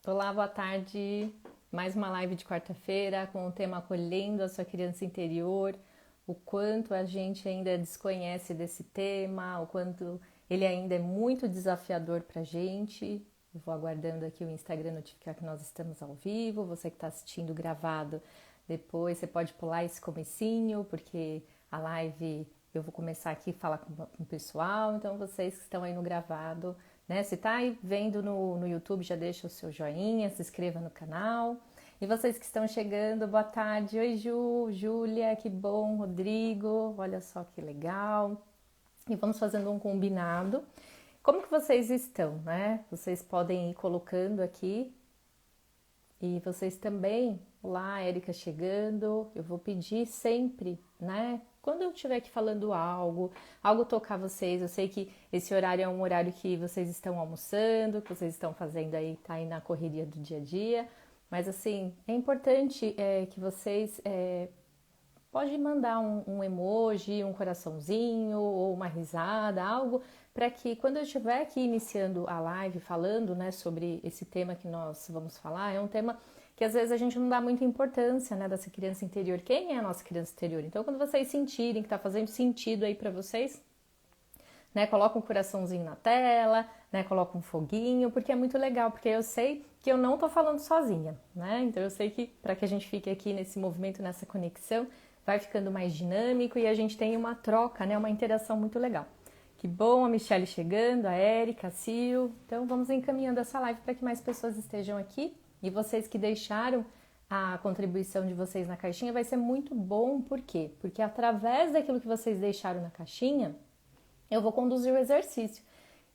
Olá, boa tarde. Mais uma live de quarta-feira com o tema Acolhendo a Sua Criança Interior. O quanto a gente ainda desconhece desse tema, o quanto ele ainda é muito desafiador para a gente. Eu vou aguardando aqui o Instagram notificar que nós estamos ao vivo. Você que está assistindo gravado, depois você pode pular esse comecinho, porque a live eu vou começar aqui a falar com o pessoal. Então, vocês que estão aí no gravado, né? Se tá aí vendo no YouTube, já deixa o seu joinha, se inscreva no canal. E vocês que estão chegando, boa tarde. Oi, Júlia, que bom, Rodrigo, olha só que legal. E vamos fazendo um combinado. Como que vocês estão, né? Vocês podem ir colocando aqui. E vocês também, olá, Érica chegando. Eu vou pedir sempre, né? Quando eu estiver aqui falando algo tocar vocês, eu sei que esse horário é um horário que vocês estão almoçando, que vocês estão fazendo aí, tá aí na correria do dia a dia, mas assim, é importante que vocês pode mandar um emoji, um coraçãozinho ou uma risada, algo para que quando eu estiver aqui iniciando a live falando, né, sobre esse tema que nós vamos falar, é um tema que às vezes a gente não dá muita importância, né, dessa criança interior. Quem é a nossa criança interior? Então, quando vocês sentirem que está fazendo sentido aí para vocês, né, coloca um coraçãozinho na tela, né, coloca um foguinho, porque é muito legal, porque eu sei que eu não tô falando sozinha, né? Então eu sei que para que a gente fique aqui nesse movimento, nessa conexão, vai ficando mais dinâmico e a gente tem uma troca, né, uma interação muito legal. Que bom, a Michelle chegando, a Érica, a Sil. Então vamos encaminhando essa live para que mais pessoas estejam aqui. E vocês que deixaram a contribuição de vocês na caixinha vai ser muito bom, por quê? Porque através daquilo que vocês deixaram na caixinha, eu vou conduzir o exercício.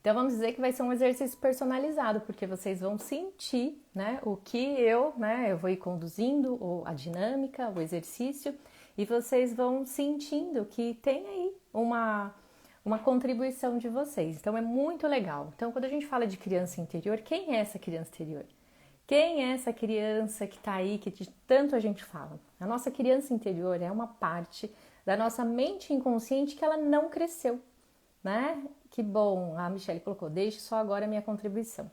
Então vamos dizer que vai ser um exercício personalizado, porque vocês vão sentir, né, o que eu vou ir conduzindo, a dinâmica, o exercício, e vocês vão sentindo que tem aí uma contribuição de vocês. Então é muito legal. Então quando a gente fala de criança interior, quem é essa criança interior? Quem é essa criança que está aí, que tanto a gente fala? A nossa criança interior é uma parte da nossa mente inconsciente que ela não cresceu, né? Que bom, a Michelle colocou, deixe só agora a minha contribuição.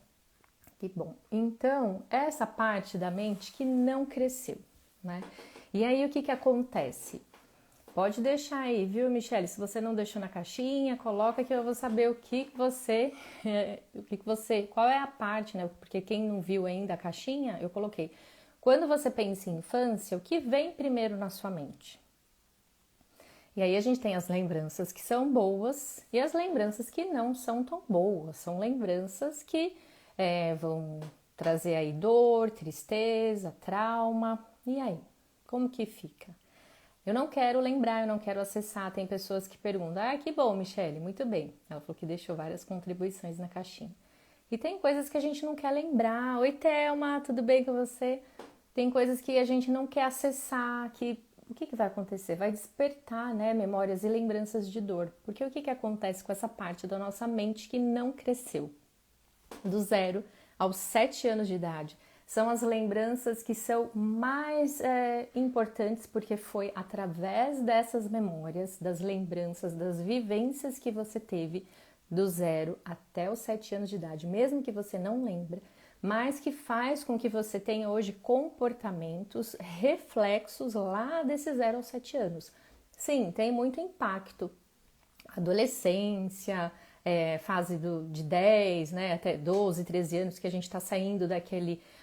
Que bom. Então, essa parte da mente que não cresceu, né? E aí o que acontece? Pode deixar aí, viu, Michelle? Se você não deixou na caixinha, coloca que eu vou saber qual é a parte, né? Porque quem não viu ainda a caixinha, eu coloquei. Quando você pensa em infância, o que vem primeiro na sua mente? E aí a gente tem as lembranças que são boas e as lembranças que não são tão boas. São lembranças que vão trazer aí dor, tristeza, trauma. E aí, como que fica? Eu não quero lembrar, eu não quero acessar. Tem pessoas que perguntam, que bom, Michelle, muito bem. Ela falou que deixou várias contribuições na caixinha. E tem coisas que a gente não quer lembrar. Oi, Thelma, tudo bem com você? Tem coisas que a gente não quer acessar, que o que vai acontecer? Vai despertar, né, memórias e lembranças de dor. Porque o que acontece com essa parte da nossa mente que não cresceu? Do 0 aos 7 anos de idade. São as lembranças que são mais importantes, porque foi através dessas memórias, das lembranças, das vivências que você teve do 0 até os 7 anos de idade, mesmo que você não lembre, mas que faz com que você tenha hoje comportamentos, reflexos lá desses 0 aos 7 anos. Sim, tem muito impacto. Adolescência, fase de 10, né, até 12, 13 anos, que a gente está saindo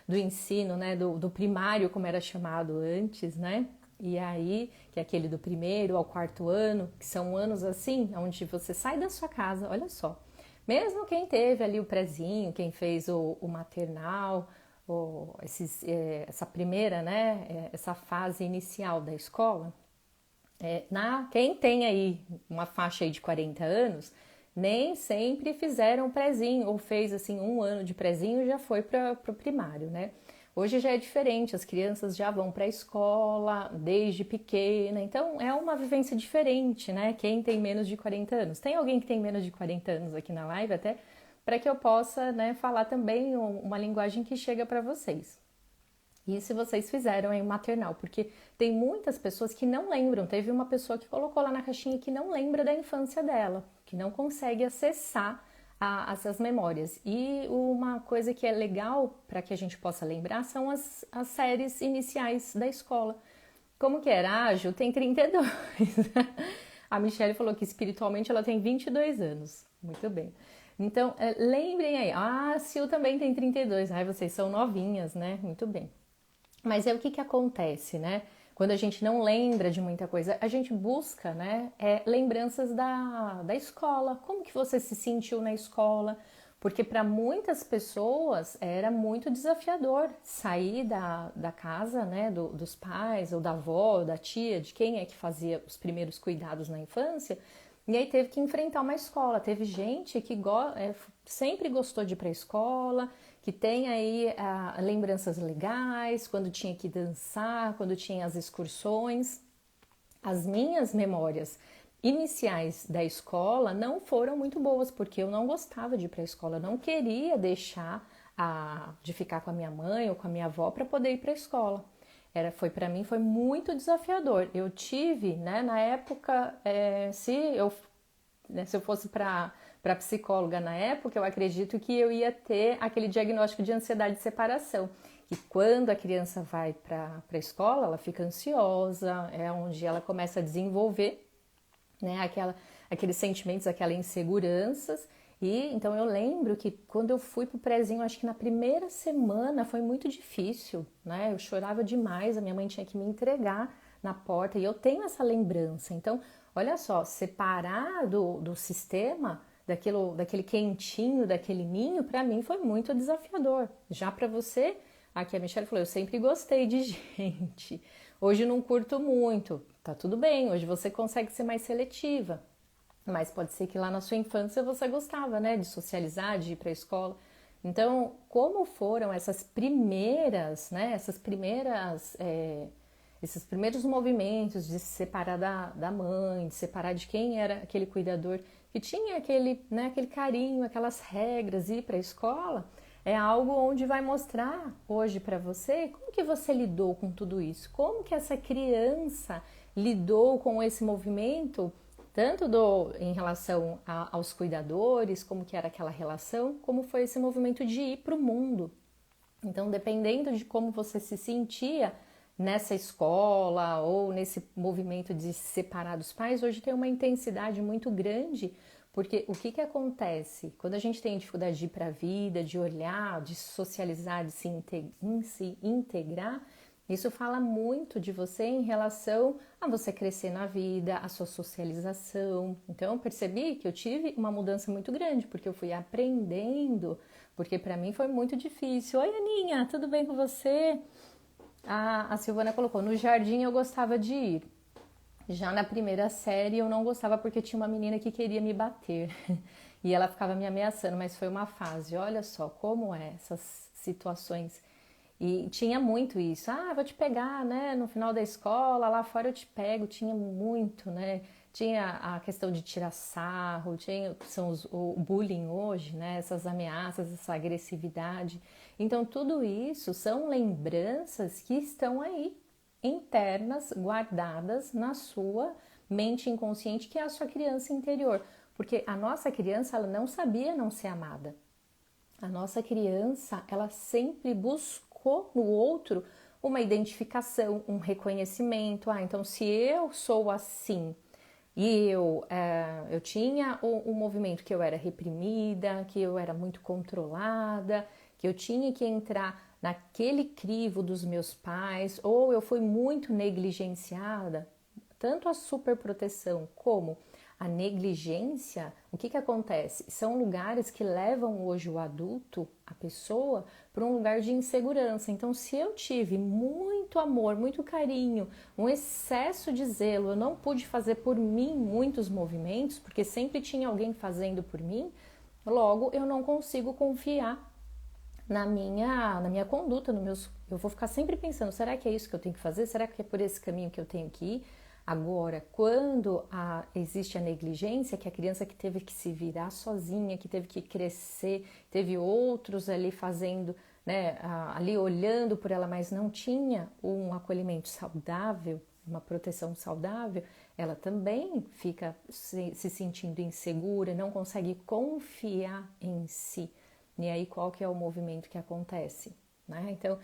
do ensino, né, do primário, como era chamado antes, né? E aí, que é aquele do primeiro ao quarto ano, que são anos assim, onde você sai da sua casa, olha só. Mesmo quem teve ali o prezinho, quem fez o maternal, essa primeira, né, essa fase inicial da escola, quem tem aí uma faixa aí de 40 anos, nem sempre fizeram prezinho, ou fez assim 1 ano de prezinho e já foi para o primário, né? Hoje já é diferente, as crianças já vão para a escola desde pequena, então é uma vivência diferente, né? Quem tem menos de 40 anos. Tem alguém que tem menos de 40 anos aqui na live até, para que eu possa, né, falar também uma linguagem que chega para vocês. E se vocês fizeram em maternal, porque tem muitas pessoas que não lembram. Teve uma pessoa que colocou lá na caixinha que não lembra da infância dela, que não consegue acessar essas memórias. E uma coisa que é legal para que a gente possa lembrar são as séries iniciais da escola. Como que era? A Ju tem 32. A Michelle falou que espiritualmente ela tem 22 anos. Muito bem. Então, lembrem aí. A Sil também tem 32. Ai, vocês são novinhas, né? Muito bem. Mas é o que que acontece, né? Quando a gente não lembra de muita coisa, a gente busca, né, lembranças da escola. Como que você se sentiu na escola? Porque para muitas pessoas era muito desafiador sair da casa, né, dos pais, ou da avó, ou da tia, de quem é que fazia os primeiros cuidados na infância, e aí teve que enfrentar uma escola. Teve gente que sempre gostou de ir para a escola, que tem aí lembranças legais, quando tinha que dançar, quando tinha as excursões. As minhas memórias iniciais da escola não foram muito boas, porque eu não gostava de ir para a escola, eu não queria deixar de ficar com a minha mãe ou com a minha avó para poder ir para a escola. Para mim foi muito desafiador. Eu tive, né, na época, se eu fosse para psicóloga na época, eu acredito que eu ia ter aquele diagnóstico de ansiedade de separação. E quando a criança vai para a escola, ela fica ansiosa, é onde ela começa a desenvolver, né, aqueles sentimentos, aquelas inseguranças. E então eu lembro que quando eu fui pro prézinho, acho que na primeira semana foi muito difícil, né? Eu chorava demais, a minha mãe tinha que me entregar na porta e eu tenho essa lembrança. Então, olha só, separar do sistema, daquele quentinho, daquele ninho, para mim foi muito desafiador. Já para você, aqui a Michelle falou, eu sempre gostei de gente. Hoje não curto muito, tá tudo bem, hoje você consegue ser mais seletiva. Mas pode ser que lá na sua infância você gostava, né, de socializar, de ir para a escola. Então, como foram essas primeiras, né, esses primeiros movimentos de se separar da mãe, de separar de quem era aquele cuidador, que tinha aquele carinho, aquelas regras, ir para a escola, é algo onde vai mostrar hoje para você como que você lidou com tudo isso, como que essa criança lidou com esse movimento, tanto em relação aos cuidadores, como que era aquela relação, como foi esse movimento de ir para o mundo. Então, dependendo de como você se sentia nessa escola ou nesse movimento de se separar dos pais, hoje tem uma intensidade muito grande, porque o que acontece? Quando a gente tem dificuldade de ir para a vida, de olhar, de socializar, de se integrar, isso fala muito de você em relação a você crescer na vida, a sua socialização. Então, eu percebi que eu tive uma mudança muito grande, porque eu fui aprendendo, porque para mim foi muito difícil. Oi, Aninha, tudo bem com você? A Silvana colocou, no jardim eu gostava de ir. Já na primeira série eu não gostava porque tinha uma menina que queria me bater. E ela ficava me ameaçando, mas foi uma fase. Olha só como é essas situações. E tinha muito isso, vou te pegar, né, no final da escola, lá fora eu te pego, tinha muito, né, tinha a questão de tirar sarro, o bullying hoje, né, essas ameaças, essa agressividade. Então tudo isso são lembranças que estão aí, internas, guardadas na sua mente inconsciente, que é a sua criança interior. Porque a nossa criança, ela não sabia não ser amada. A nossa criança, ela sempre buscou no outro uma identificação, um reconhecimento. Então se eu sou assim e eu tinha um movimento que eu era reprimida, que eu era muito controlada, que eu tinha que entrar naquele crivo dos meus pais, ou eu fui muito negligenciada, tanto a superproteção como a negligência, o que acontece? São lugares que levam hoje o adulto, a pessoa, para um lugar de insegurança. Então, se eu tive muito amor, muito carinho, um excesso de zelo, eu não pude fazer por mim muitos movimentos, porque sempre tinha alguém fazendo por mim, logo eu não consigo confiar na minha conduta, eu vou ficar sempre pensando, será que é isso que eu tenho que fazer? Será que é por esse caminho que eu tenho que ir? Agora, quando existe a negligência, que a criança que teve que se virar sozinha, que teve que crescer, teve outros ali fazendo, né, ali olhando por ela, mas não tinha um acolhimento saudável, uma proteção saudável, ela também fica se sentindo insegura, não consegue confiar em si. E aí qual que é o movimento que acontece, né? Então,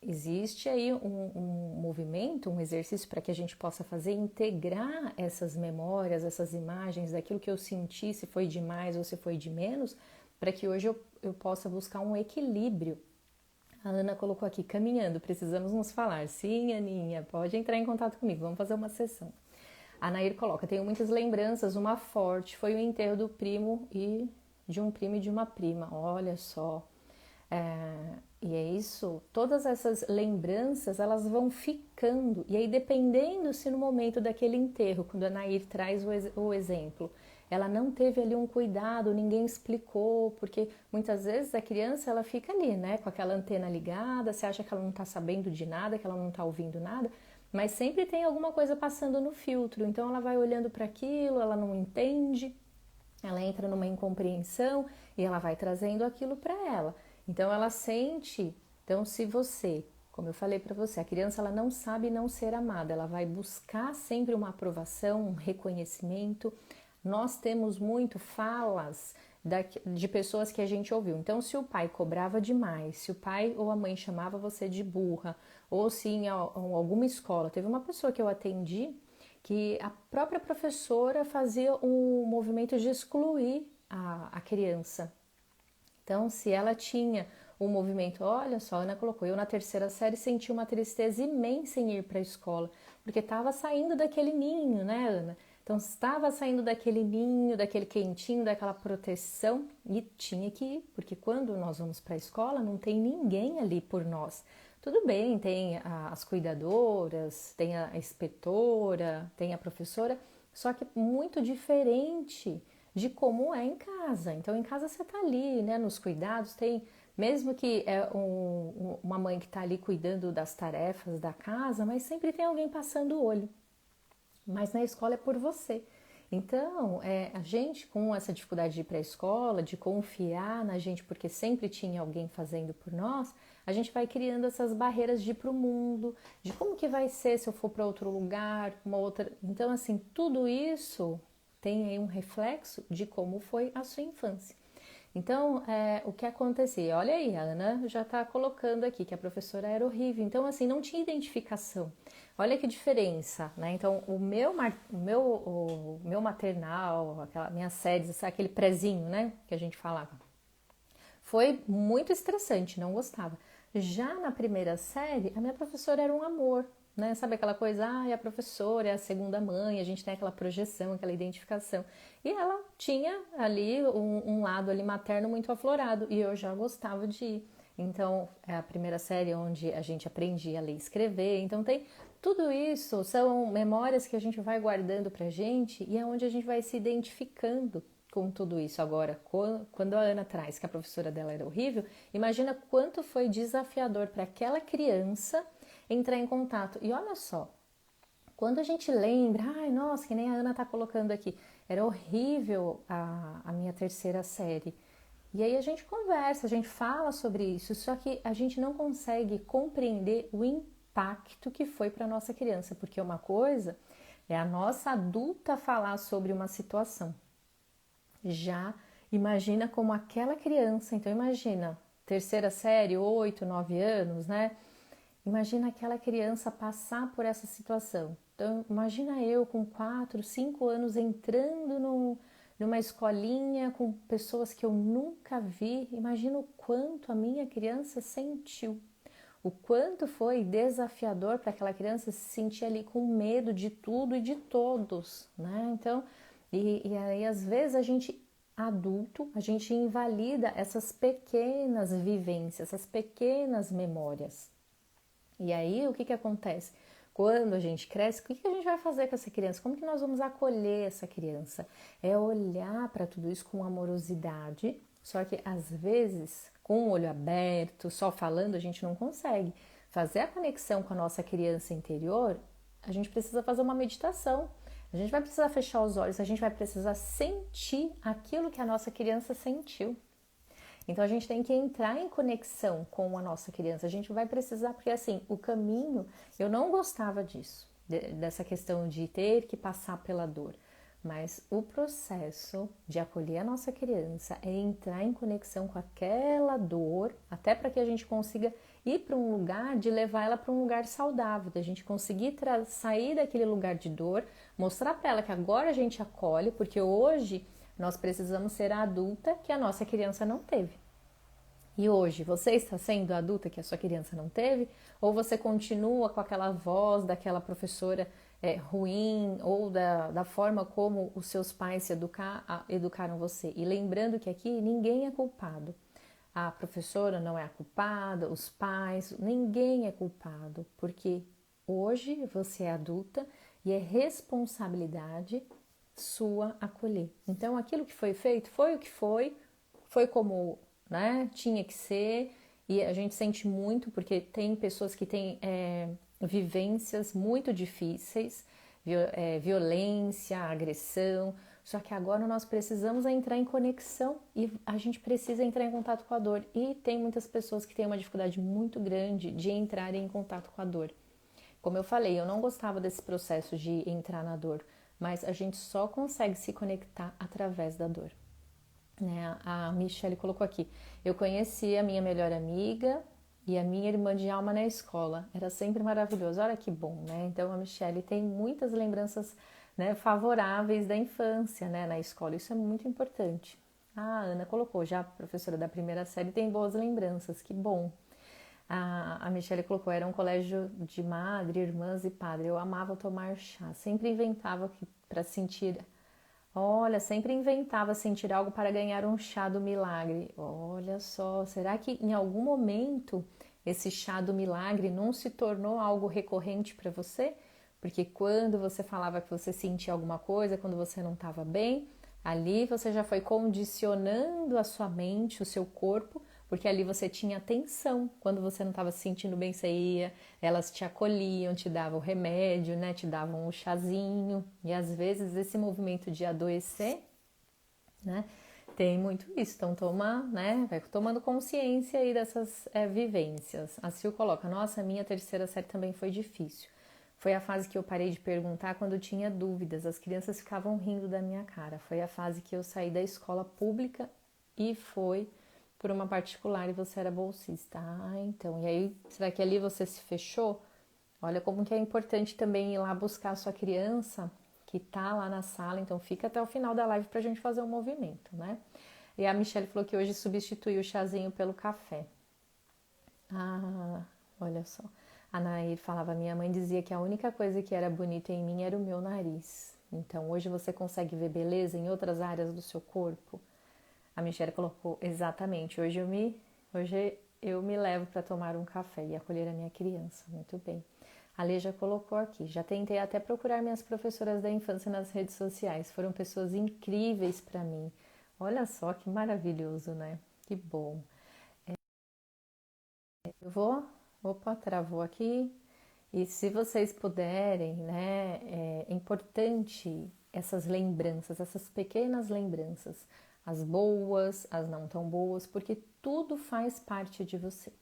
existe aí um movimento, um exercício para que a gente possa fazer, integrar essas memórias, essas imagens daquilo que eu senti, se foi de mais ou se foi de menos, para que hoje eu possa buscar um equilíbrio. A Ana colocou aqui, caminhando, precisamos nos falar. Sim, Aninha, pode entrar em contato comigo, vamos fazer uma sessão. A Nair coloca, tenho muitas lembranças, uma forte foi o enterro do primo e de um primo e de uma prima, olha só. E é isso, todas essas lembranças, elas vão ficando, e aí dependendo se no momento daquele enterro, quando a Nair traz o exemplo, ela não teve ali um cuidado, ninguém explicou, porque muitas vezes a criança ela fica ali, né, com aquela antena ligada, você acha que ela não está sabendo de nada, que ela não está ouvindo nada, mas sempre tem alguma coisa passando no filtro, então ela vai olhando para aquilo, ela não entende, ela entra numa incompreensão e ela vai trazendo aquilo para ela. Então ela sente, então se você, como eu falei para você, a criança ela não sabe não ser amada, ela vai buscar sempre uma aprovação, um reconhecimento. Nós temos muito falas de pessoas que a gente ouviu. Então se o pai cobrava demais, se o pai ou a mãe chamava você de burra, ou se em alguma escola, teve uma pessoa que eu atendi que a própria professora fazia um movimento de excluir a criança. Então, se ela tinha um movimento, olha só, a Ana colocou, eu na terceira série senti uma tristeza imensa em ir para a escola, porque estava saindo daquele ninho, né, Ana? Então, estava saindo daquele ninho, daquele quentinho, daquela proteção e tinha que ir, porque quando nós vamos para a escola não tem ninguém ali por nós. Tudo bem, tem as cuidadoras, tem a inspetora, tem a professora, só que muito diferente de como é em casa. Então, em casa você tá ali, né, nos cuidados, tem, mesmo que é uma mãe que tá ali cuidando das tarefas da casa, mas sempre tem alguém passando o olho. Mas na escola é por você. Então, a gente com essa dificuldade de ir para a escola, de confiar na gente, porque sempre tinha alguém fazendo por nós, a gente vai criando essas barreiras de ir para o mundo, de como que vai ser se eu for para outro lugar, uma outra... Então, assim, tudo isso tem aí um reflexo de como foi a sua infância. Então, o que acontecia? Olha aí, a Ana já está colocando aqui que a professora era horrível. Então, assim, não tinha identificação. Olha que diferença, né? Então, o meu maternal, aquela minha série, aquele prezinho, né, que a gente falava, foi muito estressante, não gostava. Já na primeira série, a minha professora era um amor, né? Sabe aquela coisa, a professora é a segunda mãe, a gente tem aquela projeção, aquela identificação. E ela tinha ali um lado ali materno muito aflorado e eu já gostava de ir. Então, é a primeira série onde a gente aprendia a ler e escrever. Então, tem tudo isso, são memórias que a gente vai guardando pra gente e é onde a gente vai se identificando com tudo isso. Agora, quando a Ana traz que a professora dela era horrível, imagina quanto foi desafiador para aquela criança entrar em contato. E olha só, quando a gente lembra, ai, nossa, que nem a Ana tá colocando aqui, era horrível a minha terceira série. E aí a gente conversa, a gente fala sobre isso, só que a gente não consegue compreender o impacto que foi para nossa criança, porque uma coisa é a nossa adulta falar sobre uma situação. Já imagina como aquela criança, então imagina, terceira série, 8, 9 anos, né? Imagina aquela criança passar por essa situação. Então, imagina eu com 4, 5 anos entrando numa escolinha com pessoas que eu nunca vi. Imagina o quanto a minha criança sentiu. O quanto foi desafiador para aquela criança se sentir ali com medo de tudo e de todos, né? Então, e aí às vezes a gente adulto, a gente invalida essas pequenas vivências, essas pequenas memórias. E aí, o que acontece? Quando a gente cresce, o que a gente vai fazer com essa criança? Como que nós vamos acolher essa criança? É olhar para tudo isso com amorosidade, só que às vezes, com o olho aberto, só falando, a gente não consegue. Fazer a conexão com a nossa criança interior, a gente precisa fazer uma meditação. A gente vai precisar fechar os olhos, a gente vai precisar sentir aquilo que a nossa criança sentiu. Então a gente tem que entrar em conexão com a nossa criança. A gente vai precisar, porque assim, o caminho, eu não gostava disso, dessa questão de ter que passar pela dor. Mas o processo de acolher a nossa criança é entrar em conexão com aquela dor, até para que a gente consiga ir para um lugar, de levar ela para um lugar saudável, da gente conseguir sair daquele lugar de dor, mostrar para ela que agora a gente acolhe, porque hoje nós precisamos ser a adulta que a nossa criança não teve. E hoje, você está sendo a adulta que a sua criança não teve? Ou você continua com aquela voz daquela professora ruim, ou da forma como os seus pais educaram você? E lembrando que aqui ninguém é culpado. A professora não é a culpada, os pais, ninguém é culpado, porque hoje você é adulta e é responsabilidade sua acolher. Então, aquilo que foi feito foi o que foi como, né, tinha que ser, e a gente sente muito porque tem pessoas que têm vivências muito difíceis, violência, agressão, só que agora nós precisamos entrar em conexão e a gente precisa entrar em contato com a dor. E tem muitas pessoas que têm uma dificuldade muito grande de entrarem em contato com a dor. Como eu falei, eu não gostava desse processo de entrar na dor, mas a gente só consegue se conectar através da dor. Né? A Michelle colocou aqui, eu conheci a minha melhor amiga e a minha irmã de alma na escola, era sempre maravilhoso, olha que bom, né? Então a Michelle tem muitas lembranças, né, favoráveis da infância, né, na escola, isso é muito importante. A Ana colocou, já a professora da primeira série tem boas lembranças, que bom. A Michelle colocou, era um colégio de madre, irmãs e padre, eu amava tomar chá, sempre inventava para sentir... Olha, sempre inventava sentir algo para ganhar um chá do milagre. Olha só, será que em algum momento esse chá do milagre não se tornou algo recorrente para você? Porque quando você falava que você sentia alguma coisa, quando você não estava bem, ali você já foi condicionando a sua mente, o seu corpo, porque ali você tinha atenção. Quando você não estava se sentindo bem, você ia, elas te acolhiam, te davam o remédio, né? Te davam o chazinho. E às vezes esse movimento de adoecer, né? Tem muito isso. Então toma, né? Vai tomando consciência aí dessas vivências. A Sil coloca, nossa, minha terceira série também foi difícil. Foi a fase que eu parei de perguntar quando tinha dúvidas. As crianças ficavam rindo da minha cara. Foi a fase que eu saí da escola pública e foi por uma particular e você era bolsista. Ah, então. E aí, será que ali você se fechou? Olha como que é importante também ir lá buscar a sua criança que tá lá na sala. Então, fica até o final da live pra gente fazer um movimento, né? E a Michelle falou que hoje substituiu o chazinho pelo café. Ah, olha só. A Nair falava, minha mãe dizia que a única coisa que era bonita em mim era o meu nariz. Então, hoje você consegue ver beleza em outras áreas do seu corpo? A Michelle colocou, exatamente, hoje eu me levo para tomar um café e acolher a minha criança. Muito bem. A Lê já colocou aqui, já tentei até procurar minhas professoras da infância nas redes sociais, foram pessoas incríveis para mim. Olha só que maravilhoso, né? Que bom. Eu opa, travou aqui. E se vocês puderem, né, é importante essas lembranças, essas pequenas lembranças, as boas, as não tão boas, porque tudo faz parte de você.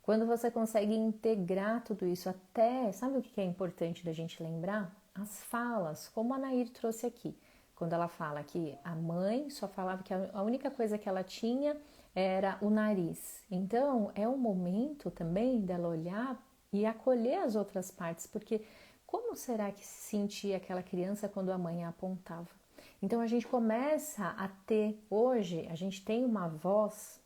Quando você consegue integrar tudo isso, até, sabe o que é importante da gente lembrar? As falas, como a Nair trouxe aqui, quando ela fala que a mãe só falava que a única coisa que ela tinha era o nariz. Então, é um momento também dela olhar e acolher as outras partes, porque como será que se sentia aquela criança quando a mãe a apontava? Então a gente começa a ter, hoje, a gente tem uma voz,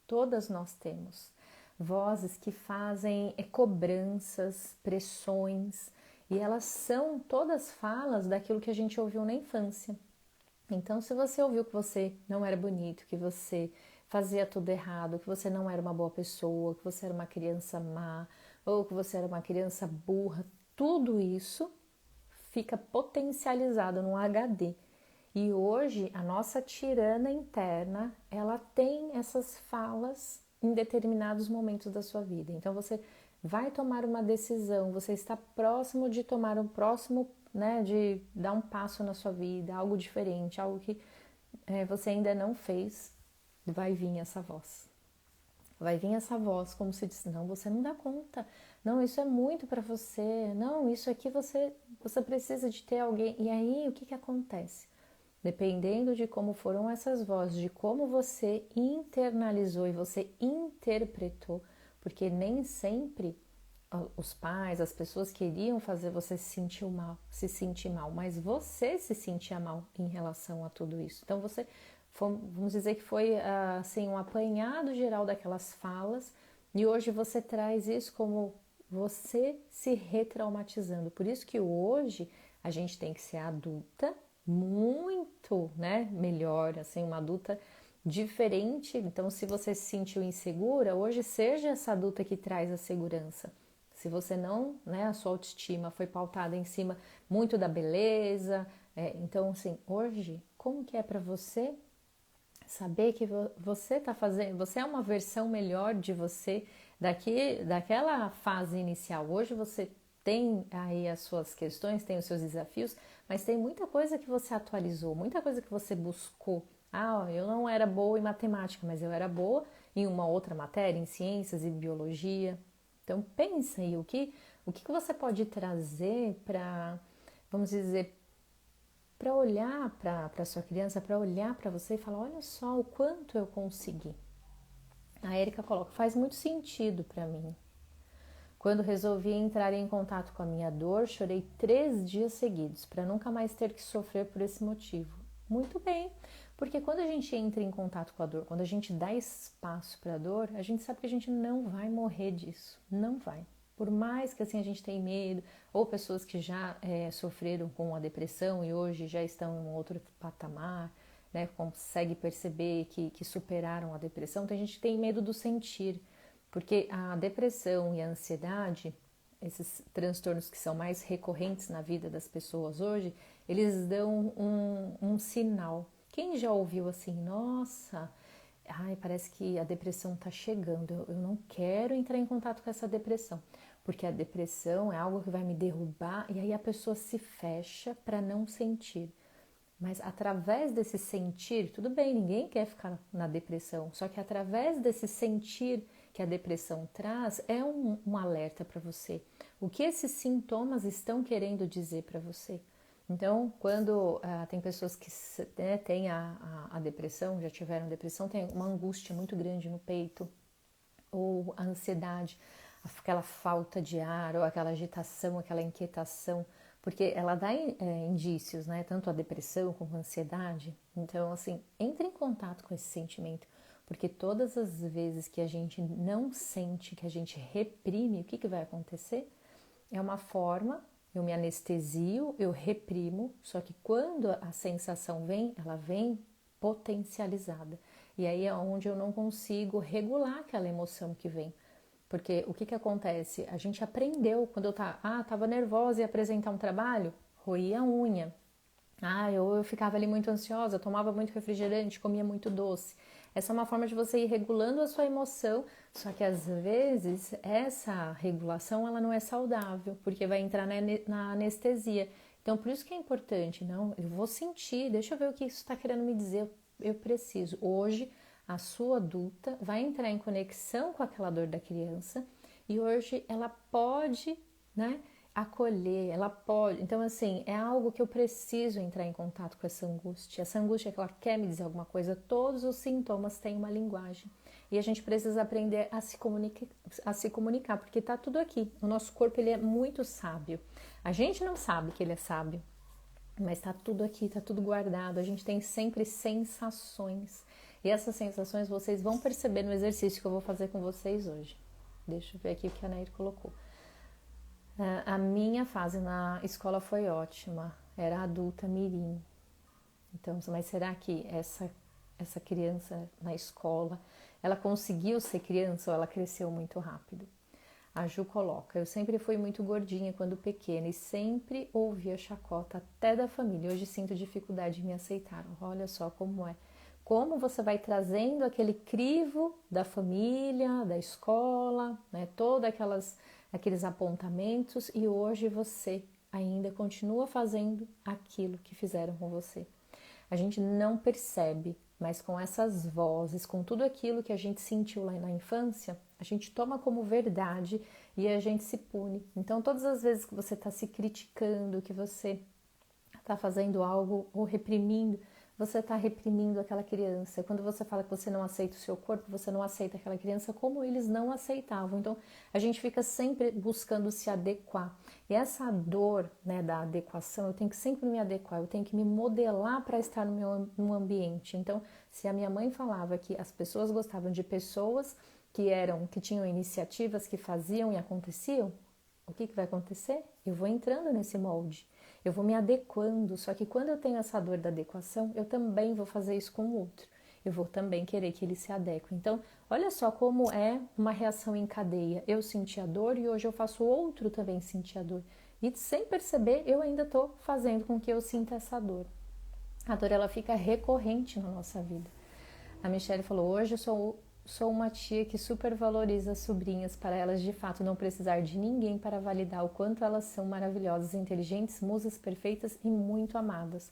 todas nós temos, vozes que fazem cobranças, pressões, e elas são todas falas daquilo que a gente ouviu na infância. Então, se você ouviu que você não era bonito, que você fazia tudo errado, que você não era uma boa pessoa, que você era uma criança má, ou que você era uma criança burra, tudo isso fica potencializado no HD. E hoje a nossa tirana interna, ela tem essas falas em determinados momentos da sua vida. Então você vai tomar uma decisão, você está próximo de tomar um próximo, né, de dar um passo na sua vida, algo diferente, algo que você ainda não fez. vai vir essa voz. Vai vir essa voz como se diz, não, você não dá conta, não, isso é muito para você, não, isso aqui você precisa de ter alguém. E aí, o que acontece? Dependendo de como foram essas vozes, de como você internalizou e você interpretou, porque nem sempre os pais, as pessoas queriam fazer você se sentir mal, mas você se sentia mal em relação a tudo isso. Então vamos dizer que foi assim um apanhado geral daquelas falas e hoje você traz isso como você se retraumatizando. Por isso que hoje a gente tem que ser adulta, muito, né, melhor, assim, uma adulta diferente. Então, se você se sentiu insegura, hoje seja essa adulta que traz a segurança. Se você não, né, a sua autoestima foi pautada em cima muito da beleza, então assim, hoje, como que é para você saber que você está fazendo, você é uma versão melhor de você daquela fase inicial. Hoje você tem aí as suas questões, tem os seus desafios, mas tem muita coisa que você atualizou, muita coisa que você buscou. Ah, eu não era boa em matemática, mas eu era boa em uma outra matéria, em ciências e biologia. Então pensa aí o que você pode trazer para, vamos dizer, para olhar para a sua criança, para olhar para você e falar, olha só o quanto eu consegui. A Érica coloca, faz muito sentido para mim. Quando resolvi entrar em contato com a minha dor, chorei 3 dias seguidos, para nunca mais ter que sofrer por esse motivo. Muito bem, porque quando a gente entra em contato com a dor, quando a gente dá espaço para a dor, a gente sabe que a gente não vai morrer disso, não vai. Por mais que assim a gente tenha medo, ou pessoas que já sofreram com a depressão e hoje já estão em um outro patamar, né, consegue perceber que superaram a depressão, tem gente que tem medo do sentir, porque a depressão e a ansiedade, esses transtornos que são mais recorrentes na vida das pessoas hoje, eles dão um sinal. Quem já ouviu assim, nossa, ai, parece que a depressão está chegando, eu não quero entrar em contato com essa depressão, porque a depressão é algo que vai me derrubar e aí a pessoa se fecha para não sentir. Mas através desse sentir, tudo bem, ninguém quer ficar na depressão, só que através desse sentir que a depressão traz, é um alerta para você. O que esses sintomas estão querendo dizer para você? Então, quando tem pessoas que têm a depressão, já tiveram depressão, tem uma angústia muito grande no peito, ou a ansiedade, aquela falta de ar, ou aquela agitação, aquela inquietação, porque ela dá indícios, né? Tanto a depressão como a ansiedade. Então, assim, entre em contato com esse sentimento, porque todas as vezes que a gente não sente, que a gente reprime, o que vai acontecer? É uma forma, eu me anestesio, eu reprimo, só que quando a sensação vem, ela vem potencializada. E aí é onde eu não consigo regular aquela emoção que vem. Porque o que acontece? A gente aprendeu, quando eu tava nervosa e ia apresentar um trabalho, roía a unha. Eu ficava ali muito ansiosa, tomava muito refrigerante, comia muito doce. Essa é uma forma de você ir regulando a sua emoção, só que às vezes essa regulação ela não é saudável, porque vai entrar na anestesia. Então por isso que é importante, não, eu vou sentir, deixa eu ver o que isso está querendo me dizer, eu preciso. Hoje a sua adulta vai entrar em conexão com aquela dor da criança e hoje ela pode, né, acolher, ela pode. Então, assim, é algo que eu preciso entrar em contato com essa angústia. Essa angústia que ela quer me dizer alguma coisa, todos os sintomas têm uma linguagem. E a gente precisa aprender a se comunicar, porque tá tudo aqui. O nosso corpo, ele é muito sábio. A gente não sabe que ele é sábio, mas tá tudo aqui, tá tudo guardado. A gente tem sempre sensações. E essas sensações vocês vão perceber no exercício que eu vou fazer com vocês hoje. Deixa eu ver aqui o que a Nair colocou. A minha fase na escola foi ótima, era adulta mirim. Então, mas será que essa criança na escola, ela conseguiu ser criança ou ela cresceu muito rápido? A Ju coloca, eu sempre fui muito gordinha quando pequena e sempre ouvia chacota até da família. Hoje sinto dificuldade em me aceitar. Olha só como é. Como você vai trazendo aquele crivo da família, da escola, né? Todos aqueles apontamentos e hoje você ainda continua fazendo aquilo que fizeram com você. A gente não percebe mas com essas vozes, com tudo aquilo que a gente sentiu lá na infância, a gente toma como verdade e a gente se pune. Então, todas as vezes que você está se criticando, que você está fazendo algo ou reprimindo, você está reprimindo aquela criança. Quando você fala que você não aceita o seu corpo, você não aceita aquela criança como eles não aceitavam. Então, a gente fica sempre buscando se adequar. E essa dor, né, da adequação, eu tenho que sempre me adequar, eu tenho que me modelar para estar no ambiente. Então, se a minha mãe falava que as pessoas gostavam de pessoas que tinham iniciativas, que faziam e aconteciam, o que vai acontecer? Eu vou entrando nesse molde. Eu vou me adequando, só que quando eu tenho essa dor da adequação, eu também vou fazer isso com o outro. Eu vou também querer que ele se adeque. Então, olha só como é uma reação em cadeia. Eu senti a dor e hoje eu faço o outro também sentir a dor. E sem perceber, eu ainda estou fazendo com que eu sinta essa dor. A dor, ela fica recorrente na nossa vida. A Michelle falou, hoje eu sou uma tia que super valoriza as sobrinhas para elas de fato não precisar de ninguém para validar o quanto elas são maravilhosas, inteligentes, musas perfeitas e muito amadas.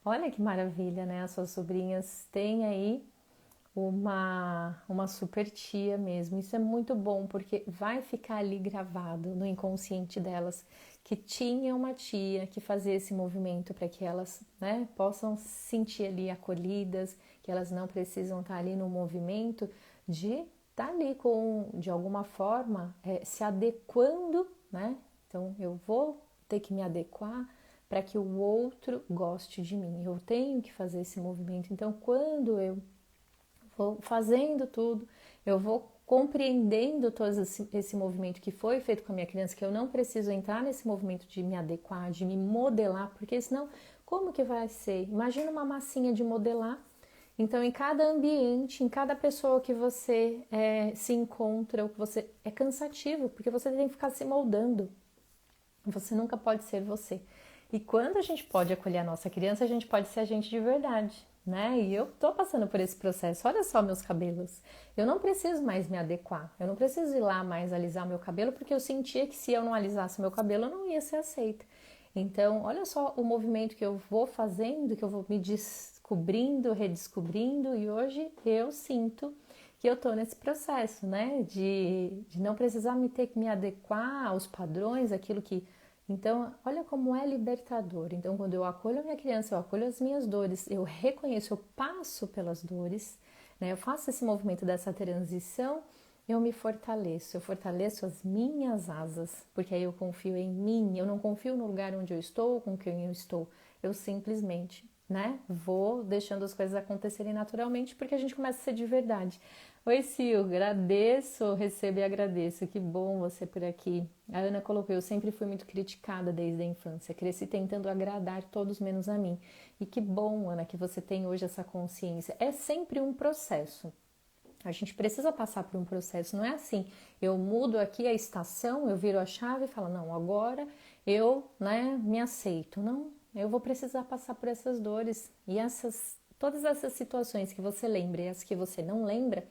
Olha que maravilha, né? As suas sobrinhas têm aí uma super tia mesmo. Isso é muito bom porque vai ficar ali gravado no inconsciente delas que tinha uma tia que fazia esse movimento para que elas, né, possam se sentir ali acolhidas, que elas não precisam estar ali no movimento de estar ali de alguma forma, se adequando, né? Então eu vou ter que me adequar para que o outro goste de mim. Eu tenho que fazer esse movimento. Então quando eu vou fazendo tudo, eu vou compreendendo todo esse movimento que foi feito com a minha criança, que eu não preciso entrar nesse movimento de me adequar, de me modelar, porque senão, como que vai ser? Imagina uma massinha de modelar. Então, em cada ambiente, em cada pessoa que você se encontra, ou que você é cansativo, porque você tem que ficar se moldando. Você nunca pode ser você. E quando a gente pode acolher a nossa criança, a gente pode ser a gente de verdade, né? E eu tô passando por esse processo. Olha só meus cabelos. Eu não preciso mais me adequar. Eu não preciso ir lá mais alisar meu cabelo, porque eu sentia que se eu não alisasse meu cabelo, eu não ia ser aceita. Então, olha só o movimento que eu vou fazendo, que eu vou me descobrindo, redescobrindo, e hoje eu sinto que eu tô nesse processo, né? De não precisar ter que me adequar aos padrões, aquilo que. Então, olha como é libertador. Então, quando eu acolho a minha criança, eu acolho as minhas dores, eu reconheço, eu passo pelas dores, né? Eu faço esse movimento dessa transição, eu me fortaleço, eu fortaleço as minhas asas, porque aí eu confio em mim, eu não confio no lugar onde eu estou, com quem eu estou, eu simplesmente, né, vou deixando as coisas acontecerem naturalmente, porque a gente começa a ser de verdade. Oi, Sil, agradeço, recebo e agradeço, que bom você por aqui. A Ana colocou, eu sempre fui muito criticada desde a infância, cresci tentando agradar todos menos a mim. E que bom, Ana, que você tem hoje essa consciência. É sempre um processo. A gente precisa passar por um processo, não é assim, eu mudo aqui a estação, eu viro a chave e falo, não, agora eu, né, me aceito. Não, eu vou precisar passar por essas dores. E todas essas situações que você lembra e as que você não lembra,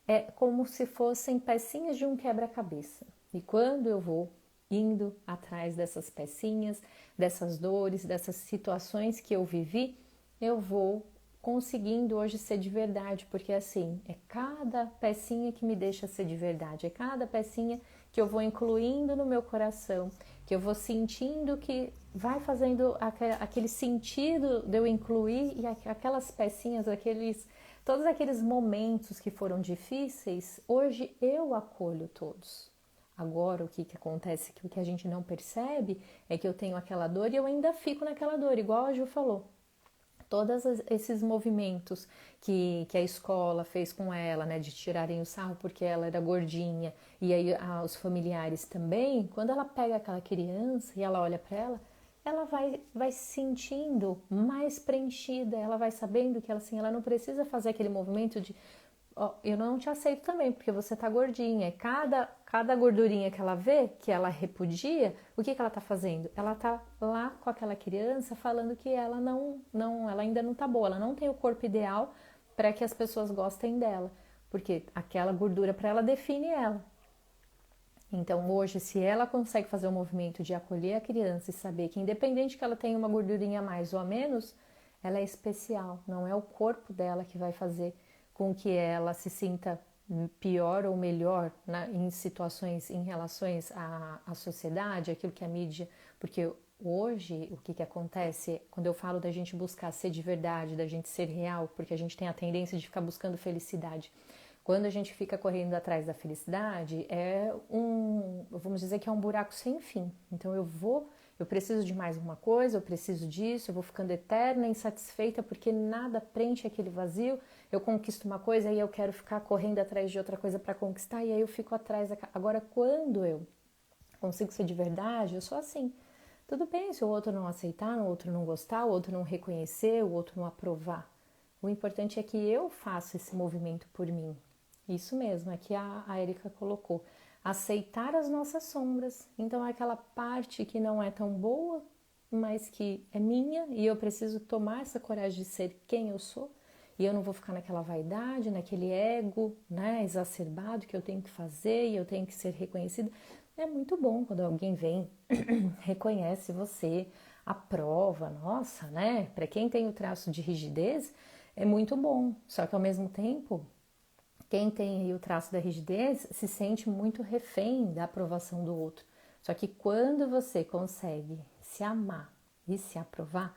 é como se fossem pecinhas de um quebra-cabeça. E quando eu vou indo atrás dessas pecinhas, dessas dores, dessas situações que eu vivi, eu vou conseguindo hoje ser de verdade, porque assim, é cada pecinha que me deixa ser de verdade, é cada pecinha que eu vou incluindo no meu coração, que eu vou sentindo que vai fazendo aquele sentido de eu incluir e aquelas pecinhas, todos aqueles momentos que foram difíceis, hoje eu acolho todos. Agora, o que acontece, que o que a gente não percebe é que eu tenho aquela dor e eu ainda fico naquela dor, igual a Ju falou. Todos esses movimentos que a escola fez com ela, né, de tirarem o sarro porque ela era gordinha, e aí os familiares também, quando ela pega aquela criança e ela olha para ela vai se sentindo mais preenchida, ela vai sabendo que ela não precisa fazer aquele movimento de eu não te aceito também, porque você tá gordinha. E cada gordurinha que ela vê, que ela repudia, o que ela tá fazendo? Ela tá lá com aquela criança falando que ela ela ainda não tá boa, ela não tem o corpo ideal para que as pessoas gostem dela, porque aquela gordura para ela define ela. Então hoje, se ela consegue fazer o movimento de acolher a criança e saber que independente que ela tenha uma gordurinha a mais ou a menos, ela é especial, não é o corpo dela que vai fazer com que ela se sinta pior ou melhor em situações, em relações à sociedade, aquilo que a mídia, porque hoje o que acontece quando eu falo da gente buscar ser de verdade, da gente ser real, porque a gente tem a tendência de ficar buscando felicidade. Quando a gente fica correndo atrás da felicidade, vamos dizer que é um buraco sem fim. Então eu preciso de mais uma coisa, eu preciso disso, eu vou ficando eterna, insatisfeita, porque nada preenche aquele vazio. Eu conquisto uma coisa e eu quero ficar correndo atrás de outra coisa para conquistar, e aí eu fico atrás. Agora, quando eu consigo ser de verdade, eu sou assim. Tudo bem se o outro não aceitar, o outro não gostar, o outro não reconhecer, o outro não aprovar. O importante é que eu faça esse movimento por mim. Isso mesmo, é que a Érica colocou. Aceitar as nossas sombras. Então, aquela parte que não é tão boa, mas que é minha, e eu preciso tomar essa coragem de ser quem eu sou, e eu não vou ficar naquela vaidade, naquele ego, né, exacerbado que eu tenho que fazer e eu tenho que ser reconhecida. É muito bom quando alguém vem, reconhece você, aprova, nossa, né? Para quem tem o traço de rigidez, é muito bom. Só que ao mesmo tempo, quem tem aí o traço da rigidez se sente muito refém da aprovação do outro. Só que quando você consegue se amar e se aprovar,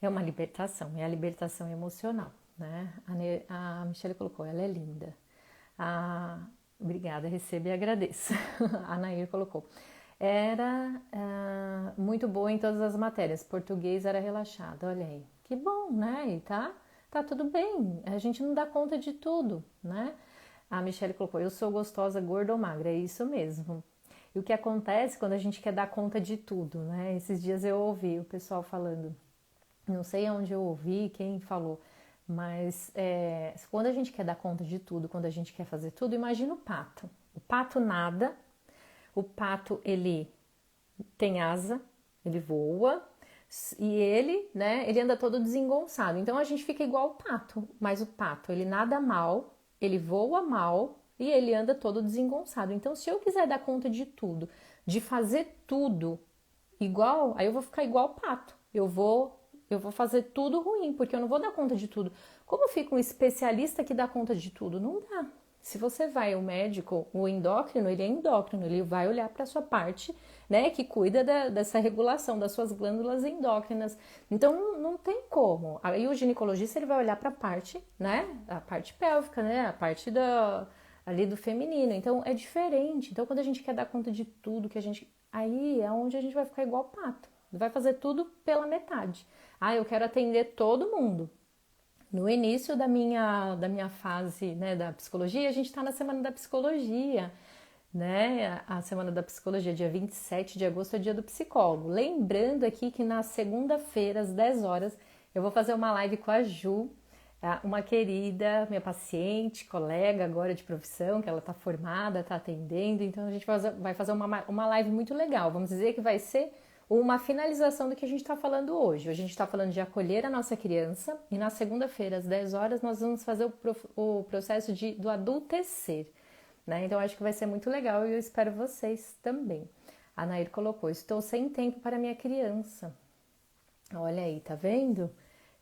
é uma libertação, é a libertação emocional, né? A Michelle colocou, ela é linda. Obrigada, recebo e agradeço. A Nair colocou. Era muito boa em todas as matérias, português era relaxado, olha aí. Que bom, né? E tá tudo bem, a gente não dá conta de tudo, né? A Michelle colocou, eu sou gostosa, gorda ou magra, é isso mesmo. E o que acontece quando a gente quer dar conta de tudo, né? Esses dias eu ouvi o pessoal falando, não sei onde eu ouvi, quem falou, mas quando a gente quer dar conta de tudo, quando a gente quer fazer tudo, imagina o pato. O pato nada, o pato ele tem asa, ele voa e ele, né, ele anda todo desengonçado. Então a gente fica igual o pato, mas o pato ele nada mal, ele voa mal e ele anda todo desengonçado. Então se eu quiser dar conta de tudo, de fazer tudo igual, aí eu vou ficar igual o pato. Eu vou fazer tudo ruim, porque eu não vou dar conta de tudo. Como fica um especialista que dá conta de tudo? Não dá. Se você vai ao médico, o endócrino, ele é endócrino, ele vai olhar para a sua parte, né, que cuida dessa regulação das suas glândulas endócrinas. Então, não tem como. Aí o ginecologista, ele vai olhar para a parte, né, a parte pélvica, né, a parte ali do feminino. Então, é diferente. Então, quando a gente quer dar conta de tudo, aí é onde a gente vai ficar igual pato. Vai fazer tudo pela metade. Eu quero atender todo mundo. No início da minha fase, né, da psicologia, a gente está na Semana da Psicologia, né? A Semana da Psicologia, dia 27 de agosto, é dia do psicólogo. Lembrando aqui que na segunda-feira, às 10 horas, eu vou fazer uma live com a Ju, uma querida, minha paciente, colega agora de profissão, que ela está formada, está atendendo. Então, a gente vai fazer uma live muito legal. Vamos dizer que vai ser uma finalização do que a gente está falando hoje. Hoje a gente está falando de acolher a nossa criança e na segunda-feira, às 10 horas, nós vamos fazer o processo do adultecer, né? Então, acho que vai ser muito legal e eu espero vocês também. A Nair colocou, estou sem tempo para minha criança. Olha aí, tá vendo?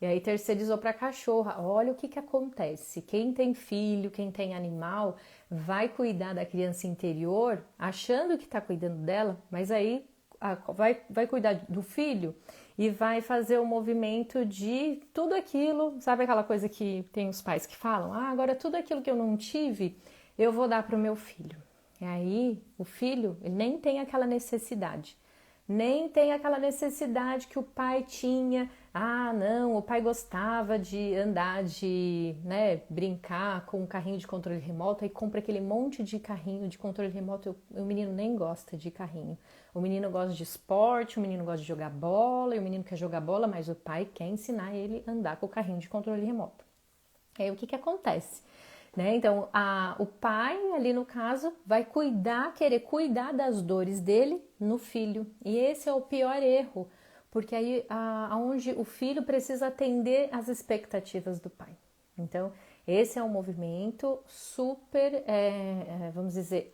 E aí terceirizou para a cachorra. Olha o que acontece. Quem tem filho, quem tem animal, vai cuidar da criança interior, achando que está cuidando dela, mas aí vai cuidar do filho e vai fazer o movimento de tudo aquilo, sabe aquela coisa que tem os pais que falam? Agora tudo aquilo que eu não tive, eu vou dar para o meu filho. E aí o filho ele nem tem aquela necessidade. Nem tem aquela necessidade que o pai tinha. Não, o pai gostava de andar, né, brincar com um carrinho de controle remoto, aí compra aquele monte de carrinho de controle remoto. O menino nem gosta de carrinho. O menino gosta de esporte, o menino gosta de jogar bola, e o menino quer jogar bola, mas o pai quer ensinar ele a andar com o carrinho de controle remoto. E aí o que acontece? Né? Então, o pai, ali no caso, vai querer cuidar das dores dele no filho. E esse é o pior erro, porque aí onde o filho precisa atender às expectativas do pai. Então, esse é um movimento super, vamos dizer,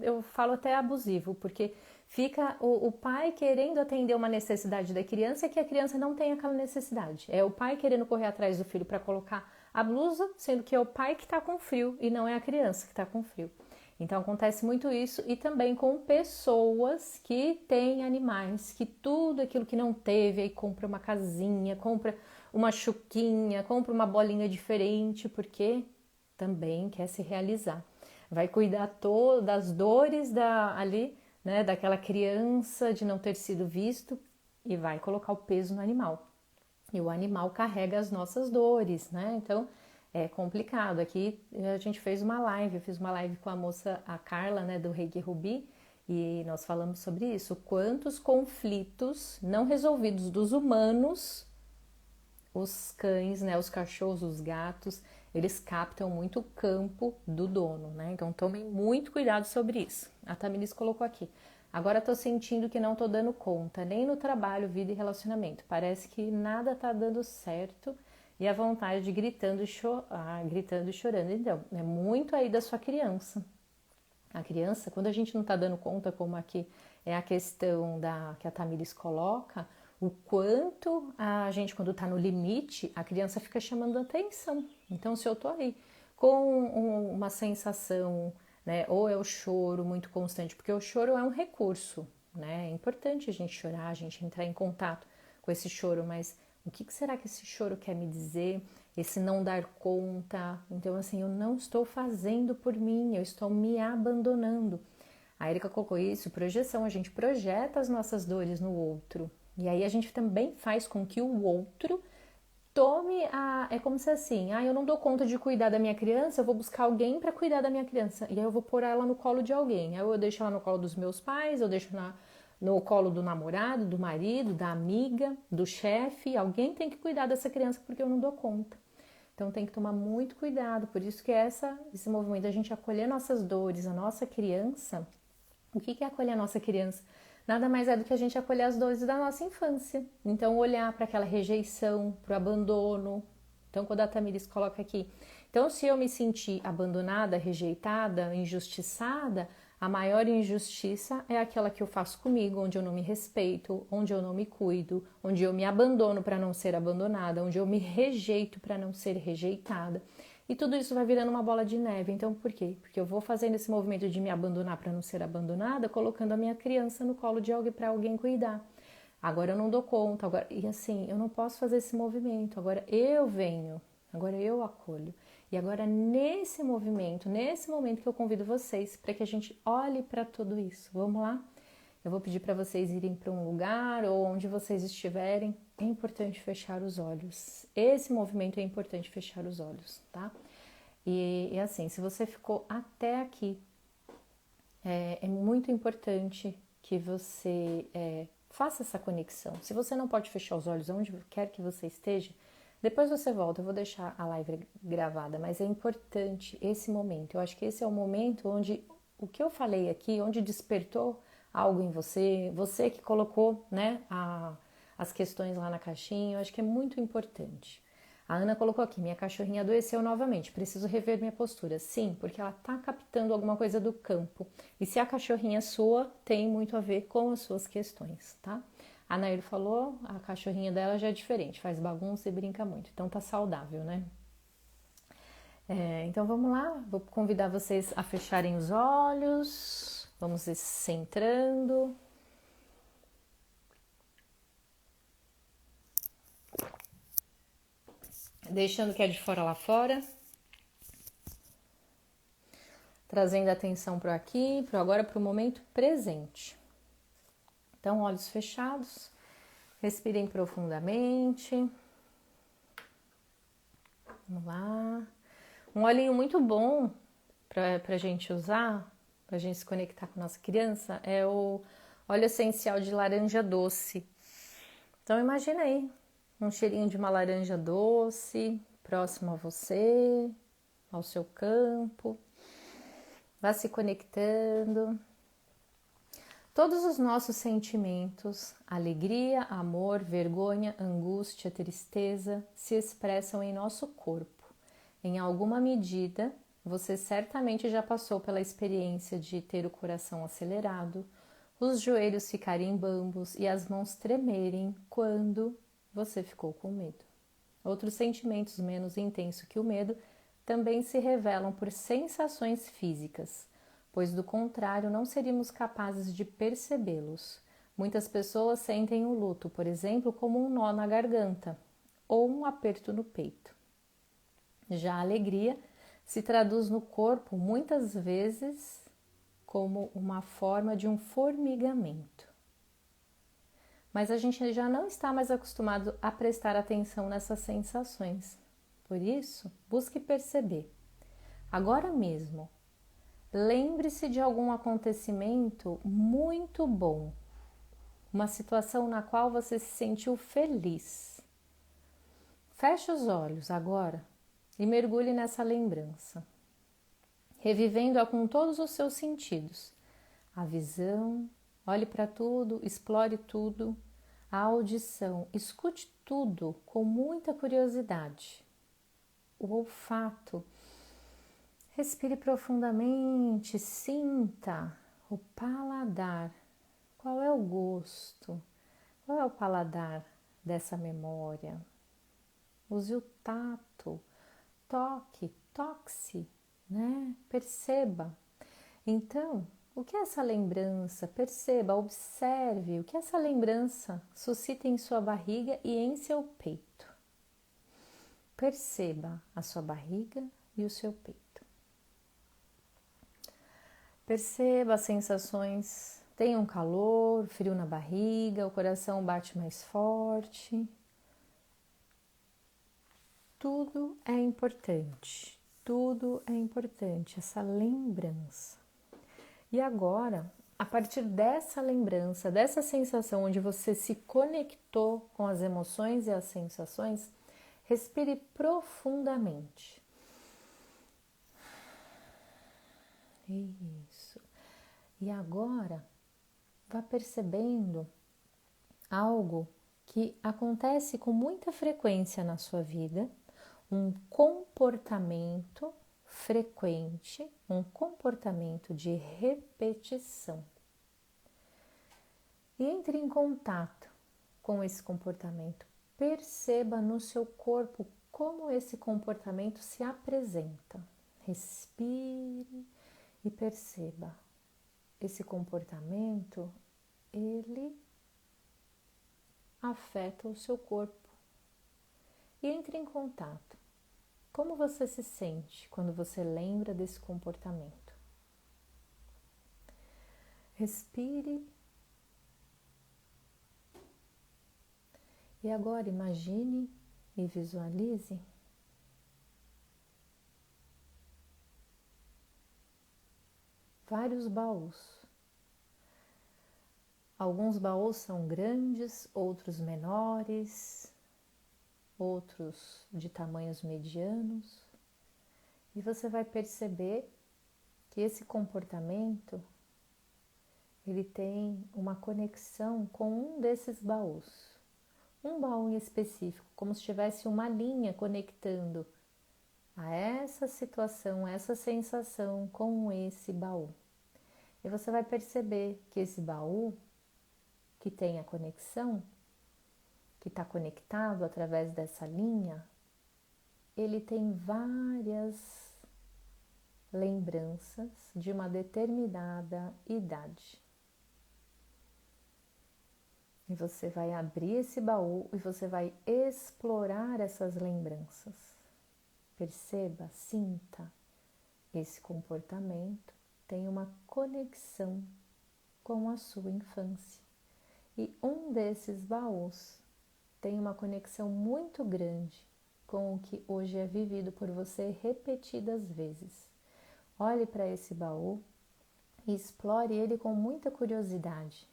eu falo até abusivo, porque fica o pai querendo atender uma necessidade da criança que a criança não tem aquela necessidade. É o pai querendo correr atrás do filho para colocar a blusa, sendo que é o pai que está com frio e não é a criança que está com frio. Então acontece muito isso e também com pessoas que têm animais, que tudo aquilo que não teve, aí compra uma casinha, compra uma chuquinha, compra uma bolinha diferente, porque também quer se realizar. Vai cuidar das dores ali, né, daquela criança de não ter sido visto e vai colocar o peso no animal. E o animal carrega as nossas dores, né? Então é complicado. Aqui a gente fez uma live, eu fiz uma live com a moça, a Carla, né, do Reiki Rubi, e nós falamos sobre isso. Quantos conflitos não resolvidos dos humanos, os cães, né, os cachorros, os gatos, eles captam muito o campo do dono, né? Então tomem muito cuidado sobre isso. A Tamiris colocou aqui. Agora tô sentindo que não tô dando conta, nem no trabalho, vida e relacionamento. Parece que nada tá dando certo e a vontade de gritando e chorando. Então, é muito aí da sua criança. A criança, quando a gente não tá dando conta, como aqui é a questão que a Tamiris coloca, o quanto a gente, quando está no limite, a criança fica chamando atenção. Então, se eu estou aí com uma sensação, né, ou é o choro muito constante, porque o choro é um recurso, né? É importante a gente chorar, a gente entrar em contato com esse choro, mas o que será que esse choro quer me dizer? Esse não dar conta. Então, assim, eu não estou fazendo por mim, eu estou me abandonando. A Erika colocou isso, projeção, a gente projeta as nossas dores no outro. E aí a gente também faz com que o outro tome é como se assim, eu não dou conta de cuidar da minha criança, eu vou buscar alguém para cuidar da minha criança. E aí eu vou pôr ela no colo de alguém. Aí eu deixo ela no colo dos meus pais, eu deixo no colo do namorado, do marido, da amiga, do chefe. Alguém tem que cuidar dessa criança porque eu não dou conta. Então tem que tomar muito cuidado. Por isso que esse movimento da gente acolher nossas dores, a nossa criança. O que é acolher a nossa criança? Nada mais é do que a gente acolher as dores da nossa infância. Então, olhar para aquela rejeição, para o abandono. Então, quando a Tamiris coloca aqui, então, se eu me sentir abandonada, rejeitada, injustiçada, a maior injustiça é aquela que eu faço comigo, onde eu não me respeito, onde eu não me cuido, onde eu me abandono para não ser abandonada, onde eu me rejeito para não ser rejeitada. E tudo isso vai virando uma bola de neve. Então, por quê? Porque eu vou fazendo esse movimento de me abandonar para não ser abandonada, colocando a minha criança no colo de alguém para alguém cuidar. Agora eu não dou conta, e assim, eu não posso fazer esse movimento. Agora eu venho, agora eu acolho. E agora nesse momento que eu convido vocês para que a gente olhe para tudo isso. Vamos lá? Eu vou pedir para vocês irem para um lugar ou onde vocês estiverem. É importante fechar os olhos. Esse movimento é importante fechar os olhos, tá? E assim, se você ficou até aqui, é muito importante que você faça essa conexão. Se você não pode fechar os olhos onde quer que você esteja, depois você volta. Eu vou deixar a live gravada, mas é importante esse momento. Eu acho que esse é o momento onde o que eu falei aqui, onde despertou algo em você, você que colocou, né, as questões lá na caixinha, eu acho que é muito importante. A Ana colocou aqui, minha cachorrinha adoeceu novamente, preciso rever minha postura. Sim, porque ela está captando alguma coisa do campo. E se a cachorrinha sua, tem muito a ver com as suas questões, tá? A Nair falou, a cachorrinha dela já é diferente, faz bagunça e brinca muito. Então tá saudável, né? Então vamos lá, vou convidar vocês a fecharem os olhos. Vamos se centrando. Deixando o que é de fora lá fora. Trazendo a atenção para aqui, para agora, para o momento presente. Então, olhos fechados. Respirem profundamente. Vamos lá. Um olhinho muito bom para a gente usar, para a gente se conectar com a nossa criança, é o óleo essencial de laranja doce. Então, imagina aí um cheirinho de uma laranja doce próximo a você, ao seu campo. Vá se conectando. Todos os nossos sentimentos, alegria, amor, vergonha, angústia, tristeza, se expressam em nosso corpo. Em alguma medida, você certamente já passou pela experiência de ter o coração acelerado, os joelhos ficarem bambos e as mãos tremerem quando você ficou com medo. Outros sentimentos menos intensos que o medo também se revelam por sensações físicas, pois do contrário não seríamos capazes de percebê-los. Muitas pessoas sentem o luto, por exemplo, como um nó na garganta ou um aperto no peito. Já a alegria se traduz no corpo muitas vezes como uma forma de um formigamento. Mas a gente já não está mais acostumado a prestar atenção nessas sensações. Por isso, busque perceber. Agora mesmo, lembre-se de algum acontecimento muito bom, uma situação na qual você se sentiu feliz. Feche os olhos agora e mergulhe nessa lembrança, revivendo-a com todos os seus sentidos. A visão, olhe para tudo, explore tudo. A audição, escute tudo com muita curiosidade. O olfato, respire profundamente, sinta o paladar. Qual é o gosto? Qual é o paladar dessa memória? Use o tato, toque-se, né? Perceba. Então, o que essa lembrança, perceba, observe o que essa lembrança suscita em sua barriga e em seu peito. Perceba a sua barriga e o seu peito. Perceba as sensações, tem um calor, frio na barriga, o coração bate mais forte. Tudo é importante, essa lembrança. E agora, a partir dessa lembrança, dessa sensação onde você se conectou com as emoções e as sensações, respire profundamente. Isso. E agora, vá percebendo algo que acontece com muita frequência na sua vida, um comportamento frequente, um comportamento de repetição. E entre em contato com esse comportamento. Perceba no seu corpo como esse comportamento se apresenta. Respire e perceba. Esse comportamento, ele afeta o seu corpo. E entre em contato. Como você se sente quando você lembra desse comportamento? Respire. E agora imagine e visualize vários baús. Alguns baús são grandes, outros menores, outros de tamanhos medianos. E você vai perceber que esse comportamento ele tem uma conexão com um desses baús. Um baú em específico, como se tivesse uma linha conectando a essa situação, essa sensação com esse baú. E você vai perceber que esse baú que tem a conexão, que está conectado através dessa linha, ele tem várias lembranças de uma determinada idade. E você vai abrir esse baú e você vai explorar essas lembranças. Perceba, sinta, esse comportamento tem uma conexão com a sua infância. E um desses baús tem uma conexão muito grande com o que hoje é vivido por você repetidas vezes. Olhe para esse baú e explore ele com muita curiosidade.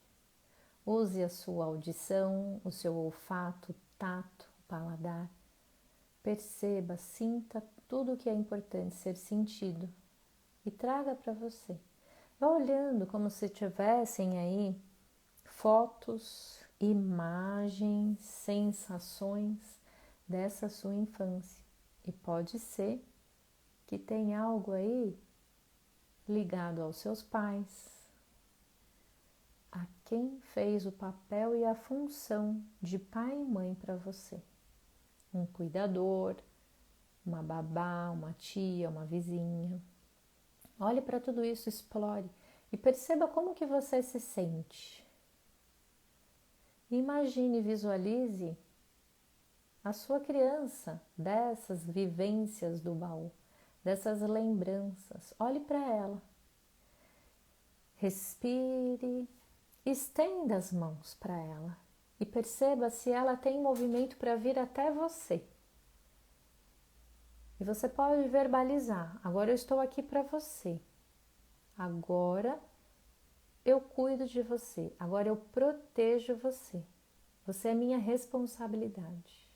Use a sua audição, o seu olfato, tato, paladar. Perceba, sinta tudo o que é importante ser sentido e traga para você. Vá olhando como se tivessem aí fotos, imagens, sensações dessa sua infância. E pode ser que tem algo aí ligado aos seus pais, a quem fez o papel e a função de pai e mãe para você. Um cuidador, uma babá, uma tia, uma vizinha. Olhe para tudo isso, explore e perceba como que você se sente. Imagine, visualize a sua criança dessas vivências do baú, dessas lembranças. Olhe para ela. Respire, estenda as mãos para ela e perceba se ela tem movimento para vir até você. E você pode verbalizar: agora eu estou aqui para você. Agora eu cuido de você. Agora eu protejo você. Você é minha responsabilidade.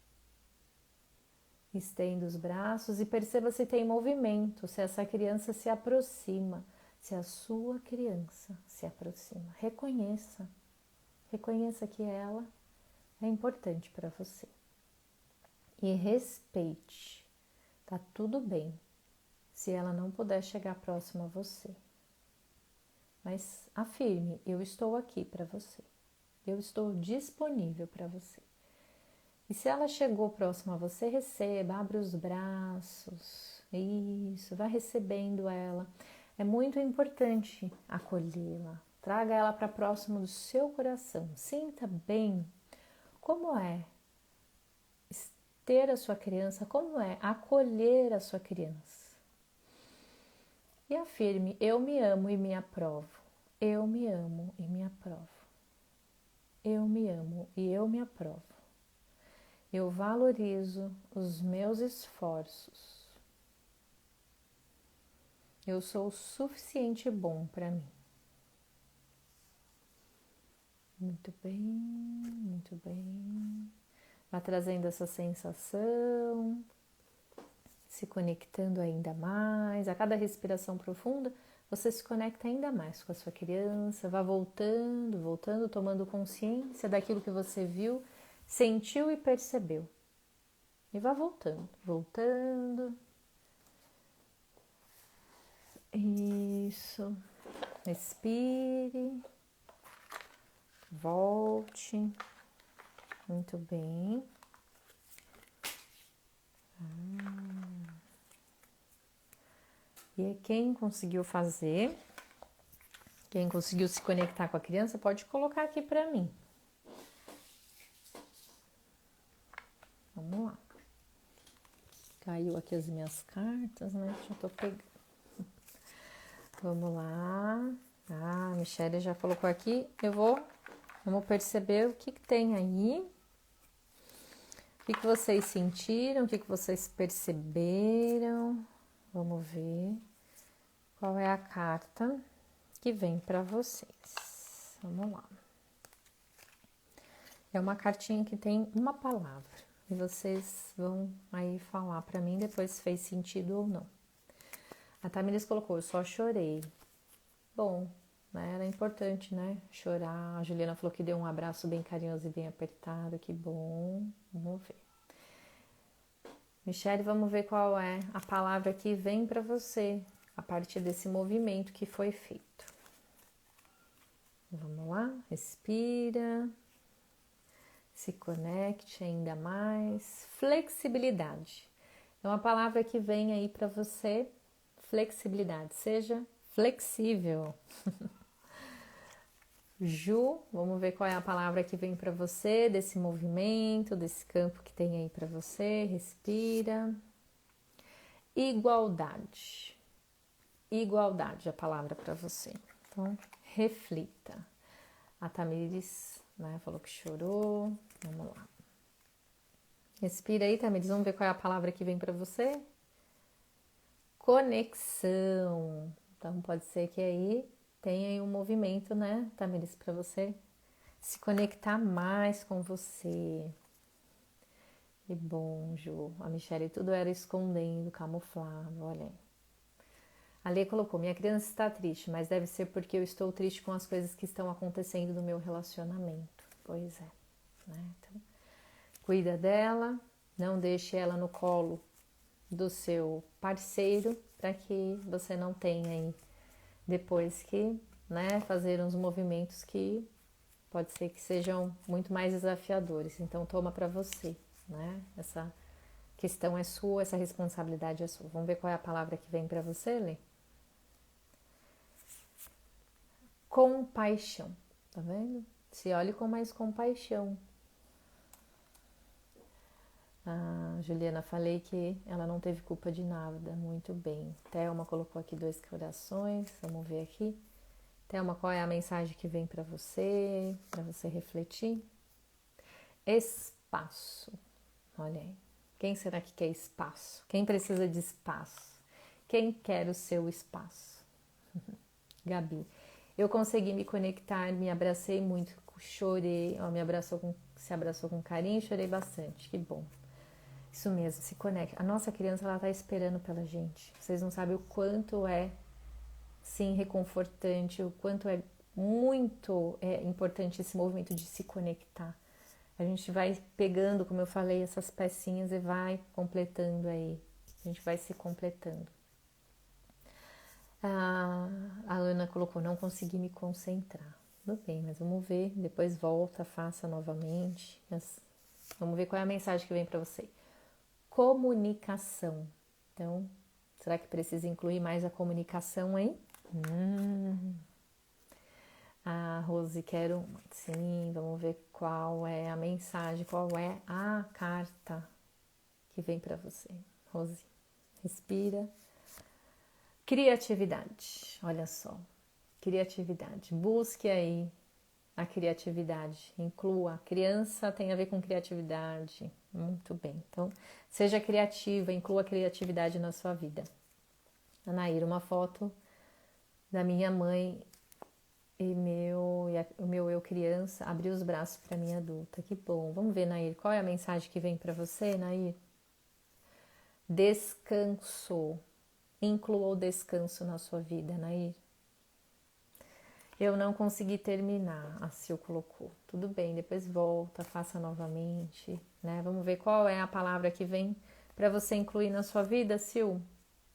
Estenda os braços e perceba se tem movimento, se essa criança se aproxima, se a sua criança se aproxima. Reconheça que ela é importante para você. E respeite. Tá tudo bem se ela não puder chegar próximo a você. Mas afirme: eu estou aqui para você. Eu estou disponível para você. E se ela chegou próximo a você, receba, abre os braços. Isso, vai recebendo ela. É muito importante acolhê-la. Traga ela para próximo do seu coração. Sinta bem como é ter a sua criança, como é acolher a sua criança. E afirme: eu me amo e me aprovo. Eu me amo e me aprovo. Eu me amo e eu me aprovo. Eu valorizo os meus esforços. Eu sou o suficiente bom para mim. Muito bem, muito bem. Vá trazendo essa sensação, se conectando ainda mais. A cada respiração profunda, você se conecta ainda mais com a sua criança. Vá voltando, tomando consciência daquilo que você viu, sentiu e percebeu. E vá voltando. Isso. Respire. Volte. Muito bem. E quem conseguiu fazer, quem conseguiu se conectar com a criança, pode colocar aqui para mim. Vamos lá. Caiu aqui as minhas cartas, né? Já tô pegando. Vamos lá. Ah, a Michelle já colocou aqui. Vamos perceber o que tem aí. O que vocês sentiram, o que vocês perceberam. Vamos ver qual é a carta que vem para vocês. Vamos lá. É uma cartinha que tem uma palavra. E vocês vão aí falar para mim depois se fez sentido ou não. A Tamires colocou: eu só chorei. Bom, né? Era importante, né? Chorar. A Juliana falou que deu um abraço bem carinhoso e bem apertado. Que bom. Vamos ver. Michelle, vamos ver qual é a palavra que vem para você a partir desse movimento que foi feito. Vamos lá? Respira. Se conecte ainda mais. Flexibilidade. É uma palavra que vem aí para você. Flexibilidade. Seja flexível. Ju, vamos ver qual é a palavra que vem para você desse movimento, desse campo que tem aí para você. Respira. Igualdade. Igualdade é a palavra para você. Então, reflita. A Tamires, né, falou que chorou. Vamos lá. Respira aí, Tamires. Vamos ver qual é a palavra que vem para você. Conexão. Então, pode ser que aí tenha aí um movimento, né, Tamires, para você se conectar mais com você. Que bom, Ju. A Michelle tudo era escondendo, camuflado, olha aí. A Lê colocou: minha criança está triste, mas deve ser porque eu estou triste com as coisas que estão acontecendo no meu relacionamento. Pois é, né? Então, cuida dela, não deixe ela no colo do seu parceiro, para que você não tenha aí depois que, né, fazer uns movimentos que pode ser que sejam muito mais desafiadores. Então toma para você, né? Essa questão é sua, essa responsabilidade é sua. Vamos ver qual é a palavra que vem para você, Lê? Compaixão, tá vendo? Se olhe com mais compaixão. A Juliana, falei que ela não teve culpa de nada. Muito bem. Thelma colocou aqui 2 corações. Vamos ver aqui. Thelma, qual é a mensagem que vem para você refletir? Espaço. Olha aí. Quem será que quer espaço? Quem precisa de espaço? Quem quer o seu espaço? Gabi. Eu consegui me conectar, me abracei muito, chorei, ó, se abraçou com carinho, chorei bastante. Que bom. Isso mesmo, se conecta. A nossa criança, ela tá esperando pela gente. Vocês não sabem o quanto é, sim, reconfortante, o quanto é muito importante esse movimento de se conectar. A gente vai pegando, como eu falei, essas pecinhas e vai completando aí. A gente vai se completando. A Ana colocou, não consegui me concentrar. Tudo bem, mas vamos ver. Depois volta, faça novamente. Vamos ver qual é a mensagem que vem para você. Comunicação. Então, será que precisa incluir mais a comunicação, hein? A Rose, quero... Sim, vamos ver qual é a mensagem, qual é a carta que vem para você. Rose, respira. Criatividade, olha só. Criatividade. Busque aí a criatividade. Inclua. Criança tem a ver com criatividade. Muito bem. Então, seja criativa, inclua a criatividade na sua vida. Anaíra, uma foto da minha mãe e o meu eu criança abriu os braços para minha adulta. Que bom. Vamos ver, Nair, qual é a mensagem que vem para você, Nair? Descanso. Inclua o descanso na sua vida, Nair. Eu não consegui terminar, a Sil colocou. Tudo bem, depois volta, faça novamente, né? Vamos ver qual é a palavra que vem para você incluir na sua vida, Sil.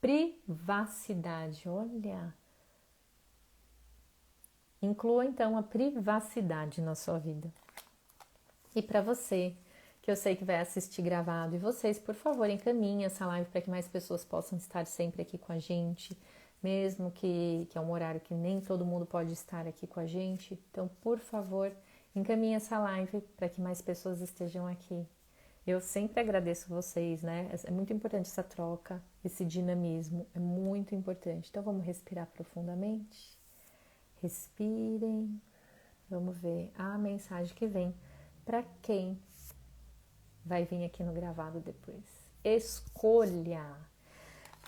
Privacidade, olha. Inclua então a privacidade na sua vida. E para você, que eu sei que vai assistir gravado, e vocês, por favor, encaminhem essa live para que mais pessoas possam estar sempre aqui com a gente, mesmo que é um horário que nem todo mundo pode estar aqui com a gente. Então, por favor, encaminhe essa live para que mais pessoas estejam aqui. Eu sempre agradeço vocês, né? É muito importante essa troca, esse dinamismo, é muito importante. Então, vamos respirar profundamente. Respirem. Vamos ver a mensagem que vem para quem vai vir aqui no gravado depois. Escolha.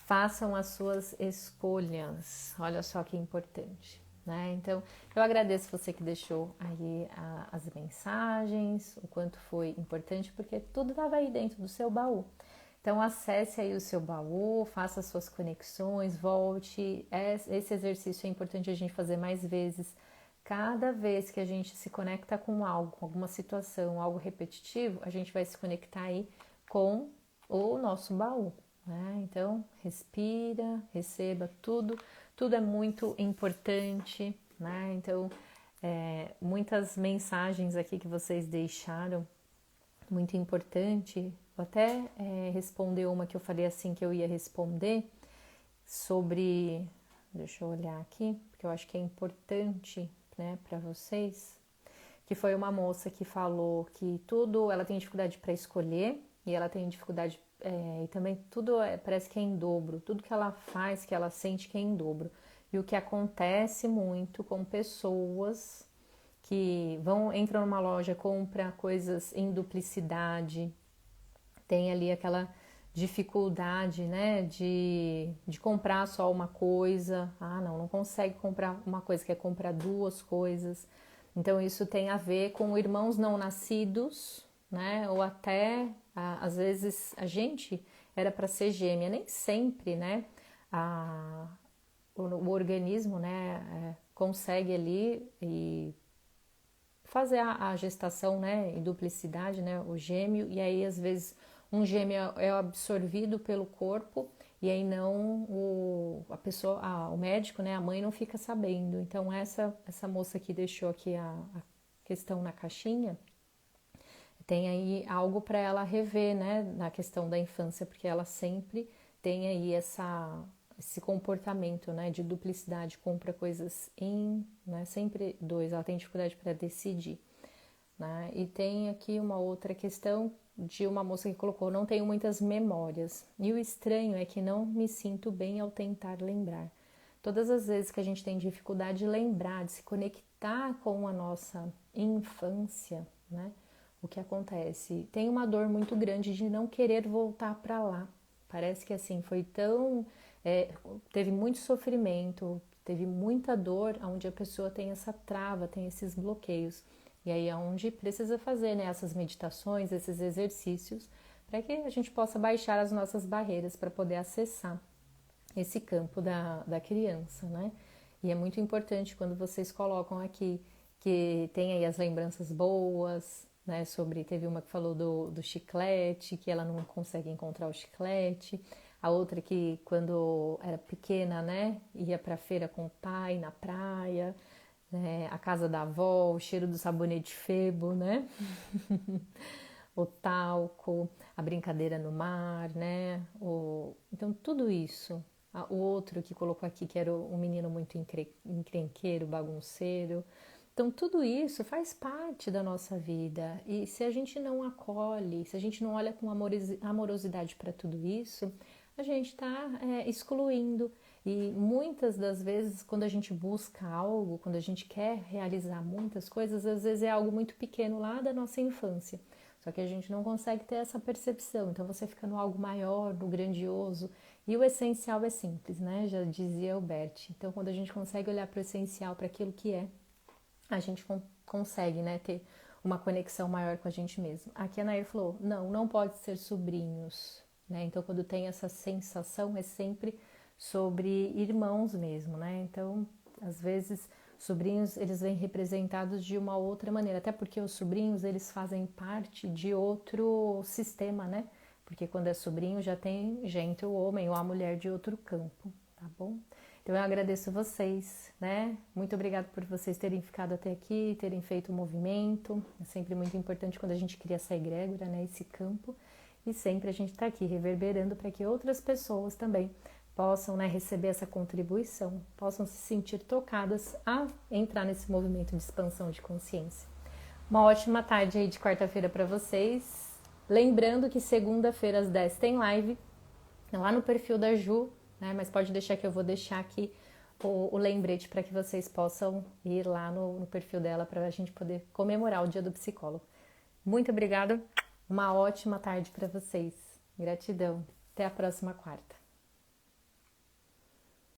Façam as suas escolhas. Olha só que importante, né? Então, eu agradeço você que deixou aí as mensagens, o quanto foi importante, porque tudo estava aí dentro do seu baú. Então, acesse aí o seu baú, faça as suas conexões, volte. Esse exercício é importante a gente fazer mais vezes. Cada vez que a gente se conecta com algo, com alguma situação, algo repetitivo, a gente vai se conectar aí com o nosso baú, né? Então, respira, receba tudo. Tudo é muito importante, né? Então, muitas mensagens aqui que vocês deixaram, muito importante. Vou até responder uma que eu falei assim que eu ia responder sobre... Deixa eu olhar aqui, porque eu acho que é importante, né, para vocês. Que foi uma moça que falou que tudo... Ela tem dificuldade para escolher e ela tem dificuldade... e também tudo parece que é em dobro. Tudo que ela faz, que ela sente que é em dobro. E o que acontece muito com pessoas que entram numa loja, compram coisas em duplicidade, tem ali aquela dificuldade, né, de comprar só uma coisa. Não consegue comprar uma coisa, quer comprar duas coisas. Então, isso tem a ver com irmãos não nascidos, né, ou até, às vezes, a gente era para ser gêmea, nem sempre, né, o organismo, né, consegue ali e fazer a gestação, né, em duplicidade, né, o gêmeo, e aí às vezes um gêmeo é absorvido pelo corpo e aí não a pessoa, o médico, né, a mãe não fica sabendo. Então essa moça que deixou aqui a questão na caixinha, tem aí algo para ela rever, né, na questão da infância, porque ela sempre tem aí esse comportamento, né, de duplicidade, compra coisas né, sempre dois, ela tem dificuldade para decidir, né? E tem aqui uma outra questão de uma moça que colocou: não tenho muitas memórias e o estranho é que não me sinto bem ao tentar lembrar. Todas as vezes que a gente tem dificuldade de lembrar, de se conectar com a nossa infância, né? O que acontece? Tem uma dor muito grande de não querer voltar para lá. Parece que assim, foi tão... teve muito sofrimento, teve muita dor, onde a pessoa tem essa trava, tem esses bloqueios. E aí é onde precisa fazer, né, essas meditações, esses exercícios, para que a gente possa baixar as nossas barreiras para poder acessar esse campo da criança, né? E é muito importante quando vocês colocam aqui que tem aí as lembranças boas, né? Teve uma que falou do chiclete, que ela não consegue encontrar o chiclete. A outra que quando era pequena, né? Ia pra feira com o pai na praia, né? A casa da avó, o cheiro do sabonete Febo, né? O talco, a brincadeira no mar, né? Então tudo isso. O outro que colocou aqui que era um menino muito encrenqueiro, bagunceiro. Então tudo isso faz parte da nossa vida e se a gente não acolhe, se a gente não olha com amorosidade para tudo isso, a gente está excluindo. E muitas das vezes, quando a gente busca algo, quando a gente quer realizar muitas coisas, às vezes é algo muito pequeno lá da nossa infância. Só que a gente não consegue ter essa percepção. Então você fica no algo maior, no grandioso. E o essencial é simples, né? Já dizia Albert. Então quando a gente consegue olhar para o essencial, para aquilo que é, a gente consegue, né, ter uma conexão maior com a gente mesmo. Aqui a Nair falou, não pode ser sobrinhos, né? Então quando tem essa sensação é sempre sobre irmãos mesmo, né? Então, às vezes, sobrinhos, eles vêm representados de uma outra maneira, até porque os sobrinhos, eles fazem parte de outro sistema, né? Porque quando é sobrinho já entra o homem ou a mulher de outro campo, tá bom? Então eu agradeço vocês, né? Muito obrigada por vocês terem ficado até aqui, terem feito o movimento. É sempre muito importante quando a gente cria essa egrégora, né? Esse campo. E sempre a gente está aqui reverberando para que outras pessoas também possam, né, receber essa contribuição, possam se sentir tocadas a entrar nesse movimento de expansão de consciência. Uma ótima tarde aí de quarta-feira para vocês. Lembrando que segunda-feira às 10 tem live lá no perfil da Ju, né? Mas pode deixar que eu vou deixar aqui o lembrete para que vocês possam ir lá no perfil dela para a gente poder comemorar o Dia do Psicólogo. Muito obrigada, uma ótima tarde para vocês. Gratidão. Até a próxima quarta.